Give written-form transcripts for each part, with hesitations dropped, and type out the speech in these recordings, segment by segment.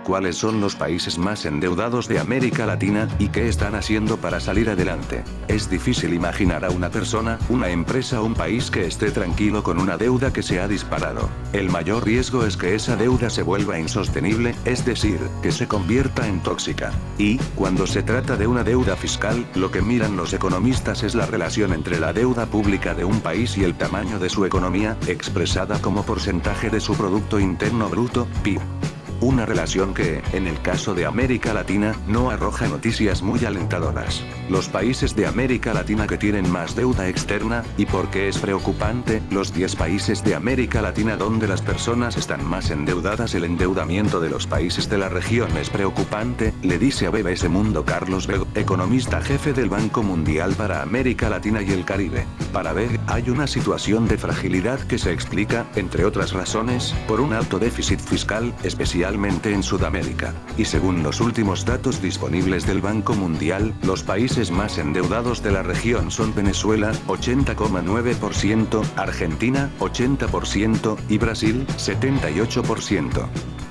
¿Cuáles son los países más endeudados de América Latina, y qué están haciendo para salir adelante? Es difícil imaginar a una persona, una empresa o un país que esté tranquilo con una deuda que se ha disparado. El mayor riesgo es que esa deuda se vuelva insostenible, es decir, que se convierta en tóxica. Y, cuando se trata de una deuda fiscal, lo que miran los economistas es la relación entre la deuda pública de un país y el tamaño de su economía, expresada como porcentaje de su Producto Interno Bruto, PIB. Una relación que, en el caso de América Latina, no arroja noticias muy alentadoras. Los países de América Latina que tienen más deuda externa, ¿y por qué es preocupante? Los 10 países de América Latina donde las personas están más endeudadas. El endeudamiento de los países de la región es preocupante, le dice a BBC Mundo Carlos Bego, economista jefe del Banco Mundial para América Latina y el Caribe. Para Bego, hay una situación de fragilidad que se explica, entre otras razones, por un alto déficit fiscal, especialmente en Sudamérica. Y según los últimos datos disponibles del Banco Mundial, los países más endeudados de la región son Venezuela, 80,9%, Argentina, 80%, y Brasil, 78%.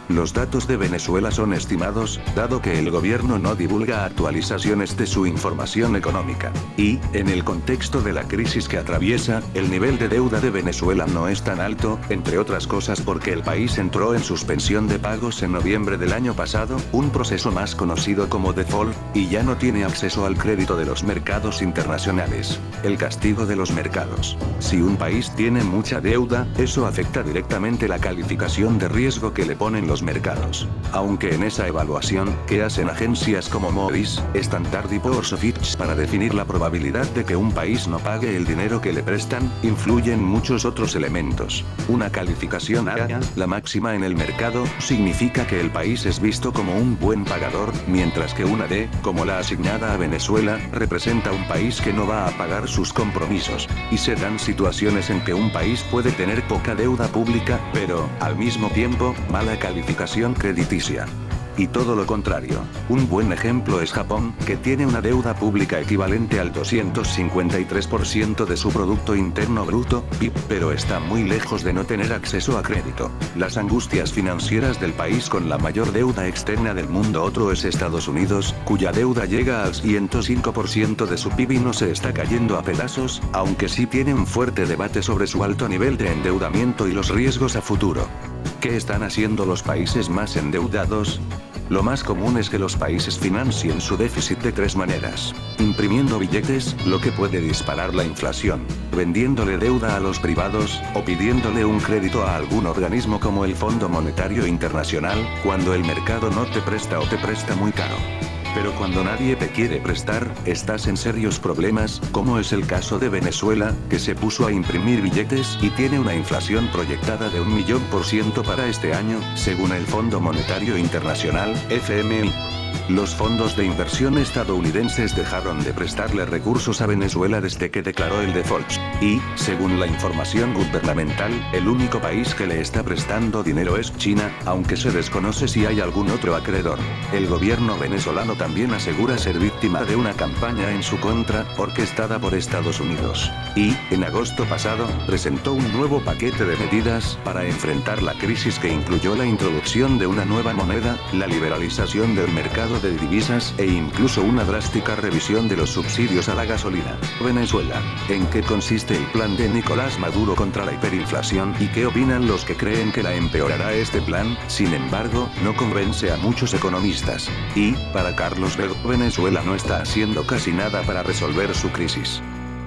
Los datos de Venezuela son estimados, dado que el gobierno no divulga actualizaciones de su información económica. Y, en el contexto de la crisis que atraviesa, el nivel de deuda de Venezuela no es tan alto, entre otras cosas porque el país entró en suspensión de pagos en noviembre del año pasado, un proceso más conocido como default, y ya no tiene acceso al crédito de los mercados internacionales. El castigo de los mercados. Si un país tiene mucha deuda, eso afecta directamente la calificación de riesgo que le ponen los mercados. Aunque en esa evaluación, que hacen agencias como Moody's, Standard & Poor's o Fitch para definir la probabilidad de que un país no pague el dinero que le prestan, influyen muchos otros elementos. Una calificación A, la máxima en el mercado, significa que el país es visto como un buen pagador, mientras que una D, como la asignada a Venezuela, representa un país que no va a pagar sus compromisos. Y se dan situaciones en que un país puede tener poca deuda pública, pero, al mismo tiempo, mala calificación crediticia. Y todo lo contrario. Un buen ejemplo es Japón, que tiene una deuda pública equivalente al 253% de su Producto Interno Bruto, PIB, pero está muy lejos de no tener acceso a crédito. Las angustias financieras del país con la mayor deuda externa del mundo. Otro es Estados Unidos, cuya deuda llega al 105% de su PIB y no se está cayendo a pedazos, aunque sí tiene un fuerte debate sobre su alto nivel de endeudamiento y los riesgos a futuro. ¿Qué están haciendo los países más endeudados? Lo más común es que los países financien su déficit de 3 maneras. Imprimiendo billetes, lo que puede disparar la inflación, vendiéndole deuda a los privados, o pidiéndole un crédito a algún organismo como el Fondo Monetario Internacional, cuando el mercado no te presta o te presta muy caro. Pero cuando nadie te quiere prestar, estás en serios problemas, como es el caso de Venezuela, que se puso a imprimir billetes y tiene una inflación proyectada de 1.000.000% para este año, según el Fondo Monetario Internacional, FMI. Los fondos de inversión estadounidenses dejaron de prestarle recursos a Venezuela desde que declaró el default. Y, según la información gubernamental, el único país que le está prestando dinero es China, aunque se desconoce si hay algún otro acreedor. El gobierno venezolano también asegura ser víctima de una campaña en su contra, orquestada por Estados Unidos. Y, en agosto pasado, presentó un nuevo paquete de medidas para enfrentar la crisis que incluyó la introducción de una nueva moneda, la liberalización del mercado de divisas e incluso una drástica revisión de los subsidios a la gasolina. Venezuela. ¿En qué consiste el plan de Nicolás Maduro contra la hiperinflación y qué opinan los que creen que la empeorará este plan? Sin embargo, no convence a muchos economistas. Y, para Carlos Bego, Venezuela no está haciendo casi nada para resolver su crisis.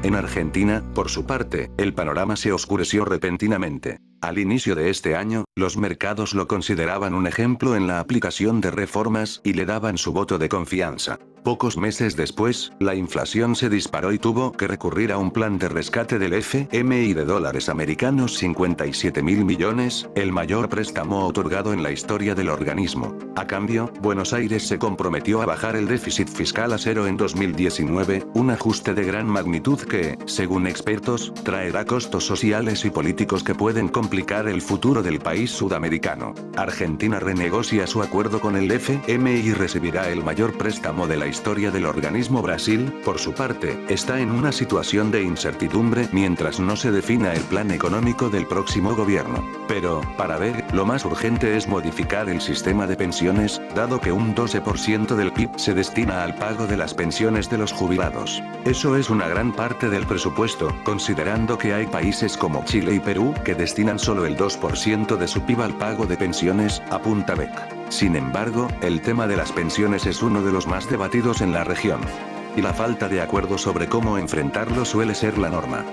En Argentina, por su parte, el panorama se oscureció repentinamente. Al inicio de este año, los mercados lo consideraban un ejemplo en la aplicación de reformas y le daban su voto de confianza. Pocos meses después, la inflación se disparó y tuvo que recurrir a un plan de rescate del FMI de dólares americanos 57.000 millones, el mayor préstamo otorgado en la historia del organismo. A cambio, Buenos Aires se comprometió a bajar el déficit fiscal a cero en 2019, un ajuste de gran magnitud que, según expertos, traerá costos sociales y políticos que pueden complicar el futuro del país sudamericano. Argentina renegocia su acuerdo con el FMI y recibirá el mayor préstamo de la historia historia del organismo. Brasil, por su parte, está en una situación de incertidumbre mientras no se defina el plan económico del próximo gobierno. Pero, para ver, lo más urgente es modificar el sistema de pensiones, dado que un 12% del PIB se destina al pago de las pensiones de los jubilados. Eso es una gran parte del presupuesto, considerando que hay países como Chile y Perú que destinan solo el 2% de su PIB al pago de pensiones, apunta Beck. Sin embargo, el tema de las pensiones es uno de los más debatidos en la región. Y la falta de acuerdo sobre cómo enfrentarlo suele ser la norma.